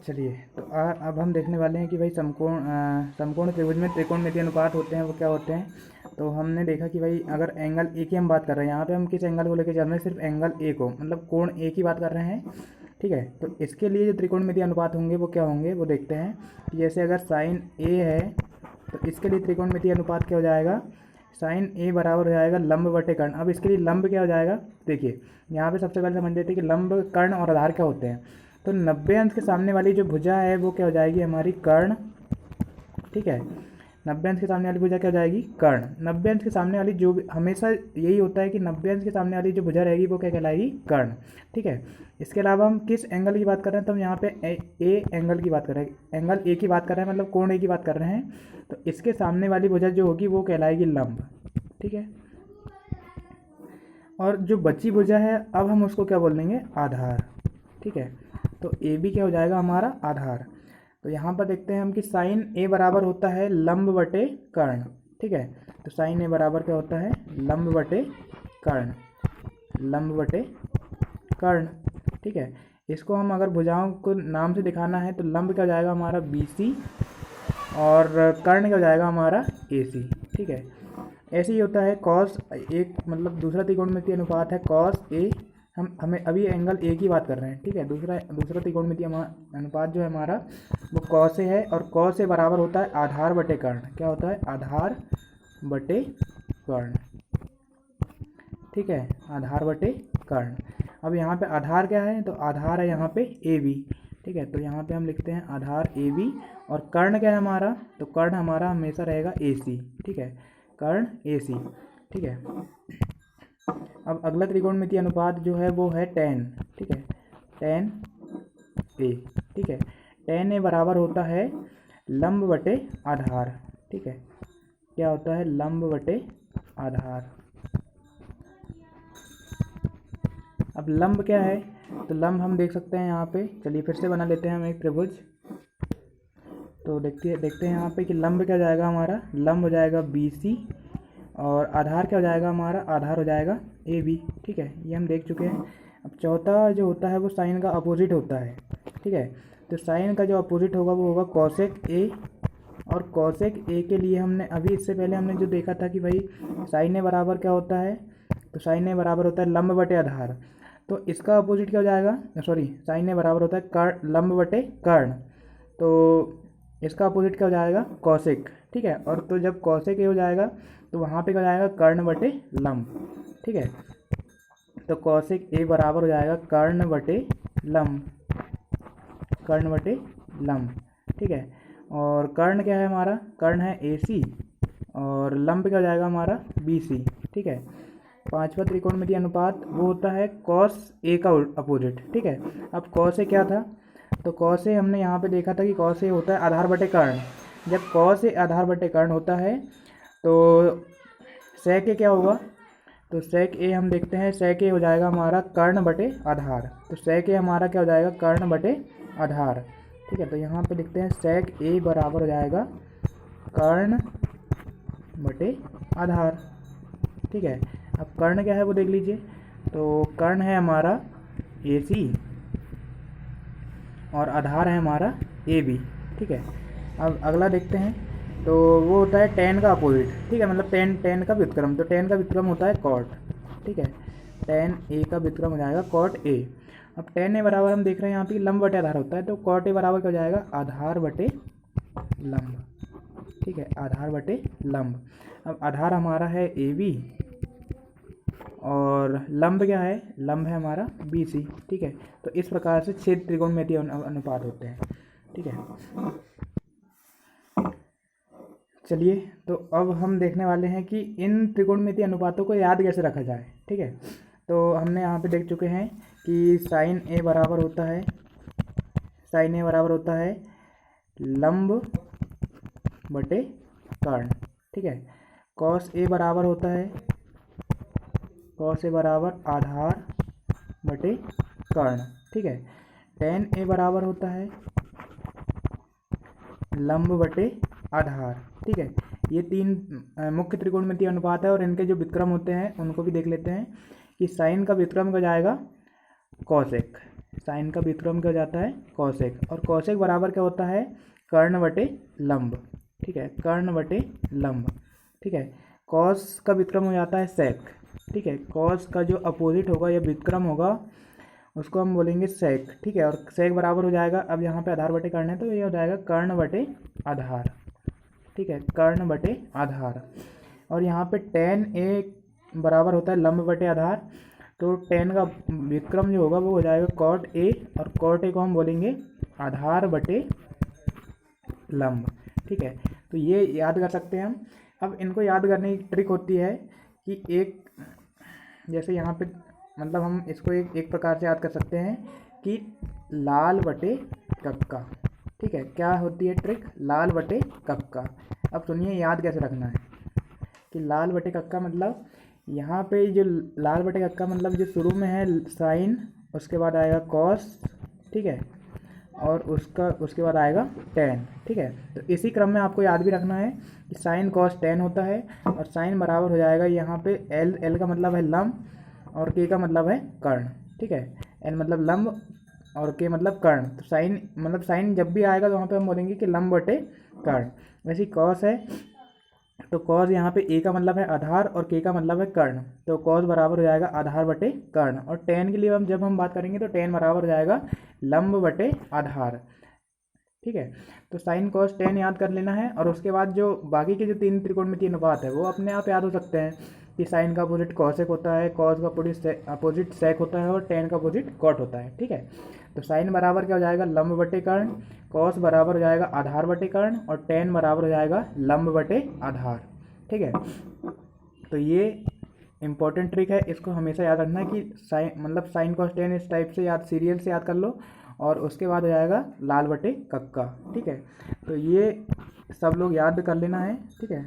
चलिए तो अब हम देखने वाले हैं कि भाई समकोण त्रिभुज में त्रिकोणमितीय अनुपात होते हैं वो क्या होते हैं। तो हमने देखा कि भाई अगर एंगल ए की हम बात कर रहे हैं, यहाँ पे हम किस एंगल को लेकर चल रहे हैं, सिर्फ एंगल ए को, मतलब कोण ए की बात कर रहे हैं। ठीक है, तो इसके लिए जो त्रिकोणमितीय अनुपात होंगे वो क्या होंगे वो देखते हैं। कि जैसे अगर साइन ए है तो इसके लिए त्रिकोणमितीय अनुपात क्या हो जाएगा, साइन ए बराबर हो जाएगा लंब बटे कर्ण। अब इसके लिए लंब क्या हो जाएगा, देखिए यहाँ पे सबसे पहले समझ लेते हैं कि लंब, कर्ण और आधार क्या होते हैं। तो 90 अंश के सामने वाली जो भुजा है वो क्या हो जाएगी हमारी कर्ण। ठीक है, 90 अंश के सामने वाली भुजा क्या हो जाएगी, कर्ण। 90 अंश के सामने वाली जो हमेशा यही होता है कि 90 अंश के सामने वाली जो भुजा रहेगी वो क्या कहलाएगी, कर्ण। ठीक है, इसके अलावा हम किस एंगल की बात कर रहे हैं, तो हम यहाँ पे ए एंगल की बात कर रहे हैं, एंगल ए की बात कर रहे हैं, मतलब कोण ए की बात कर रहे हैं। तो इसके सामने वाली भुजा जो होगी वो कहलाएगी लंब। ठीक है, और जो बची भुजा है अब हम उसको क्या बोल देंगे, आधार। ठीक है, तो ए भी क्या हो जाएगा हमारा आधार। तो यहाँ पर देखते हैं हम कि साइन ए बराबर होता है लंब बटे कर्ण। ठीक है, तो साइन ए बराबर क्या होता है, लंब बटे कर्ण, लंब बटे कर्ण। ठीक है, इसको हम अगर भुजाओं को नाम से दिखाना है तो लंब क्या हो जाएगा हमारा बी सी, और कर्ण क्या हो जाएगा हमारा ए सी। ठीक है, ऐसे ही होता है कॉस एक, मतलब दूसरा त्रिकोणमितीय अनुपात है कॉस ए। हमें अभी एंगल ए की बात कर रहे हैं। ठीक है, दूसरा त्रिकोणमितीय अनुपात जो है हमारा वो कॉस ए है, और कॉस ए बराबर होता है आधार बटे कर्ण। क्या होता है, आधार बटे कर्ण। ठीक है, आधार बटे कर्ण। अब यहाँ पे आधार क्या है, तो आधार है यहाँ पे ए बी। ठीक है, तो यहाँ पे हम लिखते हैं आधार ए बी, और कर्ण क्या है हमारा, तो कर्ण हमारा हमेशा रहेगा ए सी। ठीक है, कर्ण ए सी। ठीक है, अब अगला त्रिकोणमितीय अनुपात जो है वो है tan। ठीक है, tan ए। ठीक है, tan ए बराबर होता है लंब बटे आधार। ठीक है, क्या होता है, लंब बटे आधार। अब लंब क्या है, तो लंब हम देख सकते हैं यहाँ पे, चलिए फिर से बना लेते हैं हम एक त्रिभुज। तो देखते हैं यहाँ पे कि लंब क्या हो जाएगा हमारा, लंब हो जाएगा बी सी, और आधार क्या हो जाएगा हमारा, आधार हो जाएगा ए बी। ठीक है, ये हम देख चुके हैं। अब चौथा जो होता है वो साइन का अपोजिट होता है। ठीक है, तो साइन का जो अपोजिट होगा वो होगा कॉसेक ए, और कॉसेक ए के लिए हमने अभी इससे पहले हमने जो देखा था कि भाई साइन ए बराबर क्या होता है, तो साइन ए बराबर होता है लंब बटे आधार। तो इसका अपोजिट क्या हो जाएगा, सॉरी, साइन ए बराबर होता है कर्ण, लंब बटे कर्ण। तो इसका अपोजिट क्या हो जाएगा, कॉसेक। ठीक है, और तो जब कॉसेक ए हो जाएगा तो वहाँ पे क्या हो जाएगा, कर्ण बटे लंब। ठीक है, तो कॉसेक ए बराबर हो जाएगा कर्ण बटे लंब, कर्ण बटे लंब। ठीक है, और कर्ण क्या है हमारा, कर्ण है ए सी, और लंब क्या हो जाएगा हमारा बी सी। ठीक है, पांचवा त्रिकोणमितीय अनुपात वो होता है कॉस ए का अपोजिट। ठीक है, अब कॉस ए क्या था, तो कॉस ए हमने यहाँ पे देखा था कि कॉस ए होता है आधार बटे कर्ण। जब कॉस ए आधार बटे कर्ण होता है तो सेक ए क्या होगा, तो सेक ए हम देखते हैं, सेक ए हो जाएगा हमारा कर्ण बटे आधार। तो सेक ए हमारा क्या हो जाएगा, कर्ण बटे आधार। ठीक है, तो यहाँ पे लिखते हैं सेक ए बराबर हो जाएगा कर्ण बटे आधार। ठीक है, अब कर्ण क्या है वो देख लीजिए, तो कर्ण है हमारा ए सी, और आधार है हमारा ए बी। ठीक है, अब अगला देखते हैं, तो वो होता है tan का अपोजिट। ठीक है, मतलब tan का व्युत्क्रम, तो tan का व्युत्क्रम होता है cot। ठीक है, tan a का व्युत्क्रम हो जाएगा cot a। अब tan a बराबर हम देख रहे हैं यहाँ पे लंब बटे आधार होता है, तो cot a बराबर क्या हो जाएगा, आधार बटे लंब। ठीक है, आधार बटे लंब। अब आधार हमारा है ए बी, और लंब क्या है, लंब है हमारा बी सी। ठीक है, तो इस प्रकार से 6 त्रिकोणमितीय अनुपात होते हैं। ठीक है, चलिए तो अब हम देखने वाले हैं कि इन त्रिकोणमितीय अनुपातों को याद कैसे रखा जाए। ठीक है, तो हमने यहाँ पे देख चुके हैं कि साइन ए बराबर होता है, साइन ए बराबर होता है लंब बटे कर्ण। ठीक है, कॉस ए बराबर होता है, कॉस ए बराबर आधार बटे कर्ण। ठीक है, tan ए बराबर होता है लंब बटे आधार। ठीक है, ये 3 मुख्य त्रिकोणमितीय अनुपात है, और इनके जो व्युत्क्रम होते हैं उनको भी देख लेते हैं कि साइन का व्युत्क्रम हो जाएगा कॉसेक, साइन का व्युत्क्रम क्या हो जाता है, कॉसेक, और कॉसेक बराबर क्या होता है, कर्ण बटे लंब, ठीक है, कर्ण बटे लंब, ठीक है। कॉस का व्युत्क्रम हो जाता है सेक, ठीक है, कॉस का जो अपोजिट होगा या व्युत्क्रम होगा उसको हम बोलेंगे सेक, ठीक है, और सेक बराबर हो जाएगा, अब यहाँ पे आधार बटे कर्ण है तो ये हो जाएगा कर्ण बटे आधार, ठीक है, कर्ण बटे आधार। और यहाँ पे tan a बराबर होता है लंब बटे आधार, तो tan का व्युत्क्रम जो होगा वो हो जाएगा cot a, और cot a को हम बोलेंगे आधार बटे लंब, ठीक है। तो ये याद कर सकते हैं हम। अब इनको याद करने की ट्रिक होती है कि एक, जैसे यहाँ पे मतलब हम इसको एक प्रकार से याद कर सकते हैं कि लाल बटे कक्का, ठीक है, क्या होती है ट्रिक, लाल बटे कक्का। अब सुनिए याद कैसे रखना है कि लाल बटे कक्का मतलब यहाँ पे जो लाल बटे कक्का मतलब जो शुरू में है साइन, उसके बाद आएगा कॉस, ठीक है, और उसके बाद आएगा टेन, ठीक है। तो इसी क्रम में आपको याद भी रखना है कि साइन कॉस टेन होता है, और साइन बराबर हो जाएगा यहाँ पे एल का मतलब है लंब और के का मतलब है कर्ण, ठीक है, एल मतलब लंब और के मतलब कर्ण। तो साइन मतलब साइन जब भी आएगा तो वहाँ पे हम बोलेंगे कि लंब बटे कर्ण। वैसे कॉस है तो कॉस यहाँ पे ए का मतलब है आधार और के का मतलब है कर्ण, तो कॉस बराबर हो जाएगा आधार बटे कर्ण। और टेन के लिए हम जब हम बात करेंगे तो टेन बराबर हो जाएगा लंब बटे आधार, ठीक है। तो साइन कॉस टेन याद कर लेना है, और उसके बाद जो बाकी के जो तीन त्रिकोणमितीय अनुपात है वो अपने आप याद हो सकते हैं कि साइन का अपोजिट कॉसेक होता है, कॉस का अपोजिट सेक होता है, और टेन का अपोजिट कॉट होता है, ठीक है। तो साइन बराबर क्या हो जाएगा लंब बटे कर्ण, कॉस बराबर हो जाएगा आधार बटे कर्ण, और टेन बराबर हो जाएगा लंब बटे आधार, ठीक है। तो ये इंपॉर्टेंट ट्रिक है, इसको हमेशा याद रखना है कि साइन मतलब साइन कॉस टेन इस टाइप से याद सीरियल से याद कर लो, और उसके बाद हो जाएगा लाल बटे कक्का, ठीक है। तो ये सब लोग याद कर लेना है, ठीक है।